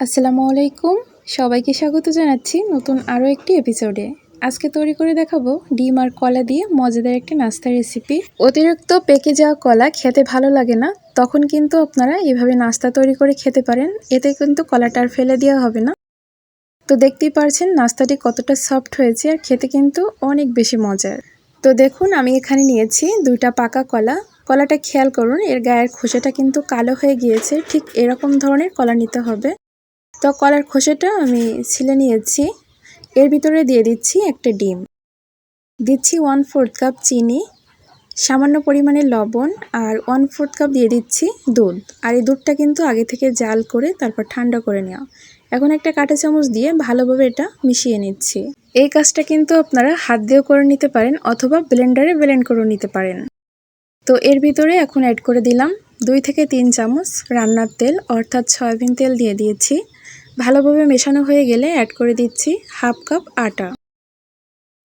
আসসালামু আলাইকুম, সবাইকে স্বাগত জানাচ্ছি নতুন আরও একটি এপিসোডে। আজকে তৈরি করে দেখাবো ডিম আর কলা দিয়ে মজাদার একটি নাস্তা রেসিপি। অতিরিক্ত পেকে যাওয়া কলা খেতে ভালো লাগে না, তখন কিন্তু আপনারা এভাবে নাস্তা তৈরি করে খেতে পারেন। এতে কিন্তু কলাটা আর ফেলে দেওয়া হবে না। তো দেখতেই পারছেন নাস্তাটি কতটা সফট হয়েছে আর খেতে কিন্তু অনেক বেশি মজার। তো দেখুন আমি এখানে নিয়েছি 2টা পাকা কলা। কলাটা খেয়াল করুন, এর গায়ের খোসাটা কিন্তু কালো হয়ে গিয়েছে। ঠিক এরকম ধরনের কলা নিতে হবে। তো কলার খোসাটা আমি ছিলে নিয়েছি। এর ভিতরে দিয়ে দিচ্ছি একটা ডিম, দিচ্ছি 1/4 কাপ চিনি, সামান্য পরিমাণে লবণ আর 1/4 কাপ দিয়ে দিচ্ছি দুধ। আর এই দুধটা কিন্তু আগে থেকে জাল করে তারপর ঠান্ডা করে নেওয়া। এখন একটা কাঁটা চামচ দিয়ে ভালোভাবে এটা মিশিয়ে নিচ্ছি। এই কাজটা কিন্তু আপনারা হাত দিয়েও করে নিতে পারেন অথবা ব্লেন্ডারে ব্লেন্ড করে নিতে পারেন। তো এর ভিতরে এখন অ্যাড করে দিলাম 2 থেকে 3 চামচ রান্নার তেল, অর্থাৎ সয়াবিন তেল দিয়ে দিয়েছি। ভালোভাবে মেশানো হয়ে গেলে অ্যাড করে দিচ্ছি 1/2 কাপ আটা।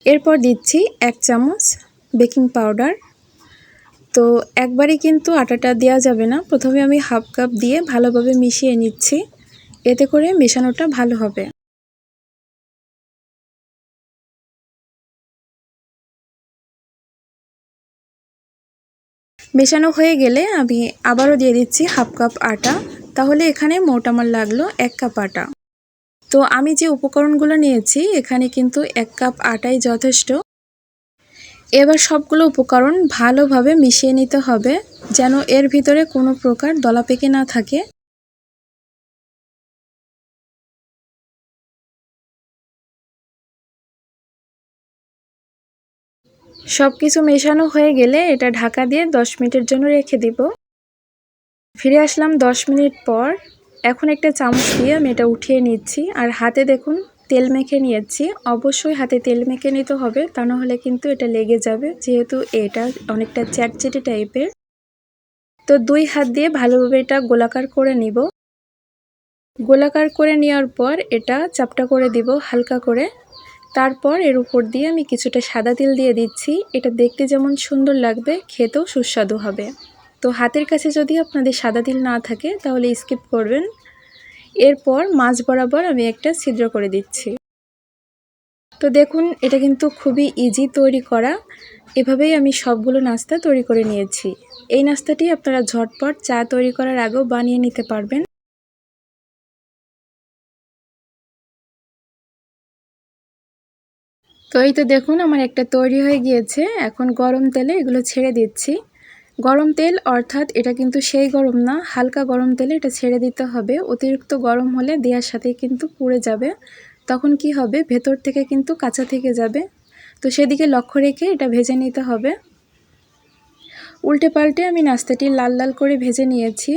এরপর দিচ্ছি 1 চামচ বেকিং পাউডার। তো একবারে কিন্তু আটাটা দেওয়া যাবে না, প্রথমে আমি 1/2 কাপ দিয়ে ভালোভাবে মিশিয়ে নিচ্ছি, এতে করে মেশানোটা ভালো হবে। মেশানো হয়ে গেলে আমি আবারও দিয়ে দিচ্ছি 1/2 কাপ আটা। তাহলে এখানে মোট আমার লাগলো 1 কাপ আটা। তো আমি যে উপকরণগুলো নিয়েছি এখানে কিন্তু 1 কাপ আটাই যথেষ্ট। এবার সবগুলো উপকরণ ভালোভাবে মিশিয়ে নিতে হবে, যেন এর ভিতরে কোনো প্রকার দলা পেকে না থাকে। সব কিছু মেশানো হয়ে গেলে এটা ঢাকা দিয়ে 10 মিনিটের জন্য রেখে দিব। ফিরে আসলাম 10 মিনিট পর। এখন একটা চামচ দিয়ে আমি এটা উঠিয়ে নিচ্ছি আর হাতে দেখুন তেল মেখে নিয়েছি। অবশ্যই হাতে তেল মেখে নিতে হবে, তা না হলে কিন্তু এটা লেগে যাবে, যেহেতু এটা অনেকটা চ্যাটচেটে টাইপের। তো 2 হাত দিয়ে ভালোভাবে এটা গোলাকার করে নিব। গোলাকার করে নেওয়ার পর এটা চাপটা করে দিব হালকা করে। তারপর এর উপর দিয়ে আমি কিছুটা সাদা তেল দিয়ে দিচ্ছি। এটা দেখতে যেমন সুন্দর লাগবে, খেতেও সুস্বাদু হবে। তো হাতের কাছে যদি আপনাদের সাদা তেল না থাকে তাহলে স্কিপ করবেন। এরপর মাঝ বরাবর আমি একটা ছিদ্র করে দিচ্ছি। তো দেখুন এটা কিন্তু খুবই ইজি তৈরি করা। এভাবেই আমি সবগুলো নাস্তা তৈরি করে নিয়েছি। এই নাস্তাটি আপনারা ঝটপট চা তৈরি করার আগেও বানিয়ে নিতে পারবেন। তো এই তো দেখুন আমার একটা তৈরি হয়ে গিয়েছে। এখন গরম তেলে এগুলো ছেড়ে দিচ্ছি। গরম তেল অর্থাৎ এটা কিন্তু সেই গরম না, হালকা গরম তেলে এটা ছেড়ে দিতে হবে। অতিরিক্ত গরম হলে দেওয়ার সাথে কিন্তু পুড়ে যাবে, তখন কি হবে ভেতর থেকে কিন্তু কাঁচা থেকে যাবে। তো সেদিকে লক্ষ্য রেখে এটা ভেজে নিতে হবে। উল্টে পাল্টে আমি নাস্তাটি লাল লাল করে ভেজে নিয়েছি।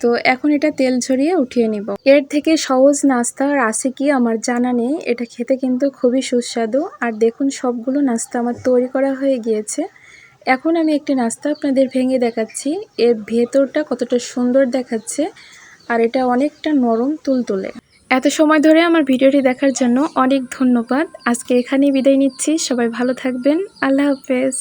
তো এখন এটা তেল ঝরিয়ে উঠিয়ে নিব। এর থেকে সহজ নাস্তা আর আছে কি আমার জানা নেই। এটা খেতে কিন্তু খুবই সুস্বাদু। আর দেখুন সবগুলো নাস্তা আমার তৈরি করা হয়ে গিয়েছে। এখন আমি একটি নাস্তা আপনাদের ভেঙে দেখাচ্ছি। এর ভেতরটা কতটা সুন্দর দেখাচ্ছে আর এটা অনেকটা নরম তুলতুলে। এত সময় ধরে আমার ভিডিওটি দেখার জন্য অনেক ধন্যবাদ। আজকে এখানেই বিদায় নিচ্ছি। সবাই ভালো থাকবেন। আল্লাহ হাফেজ।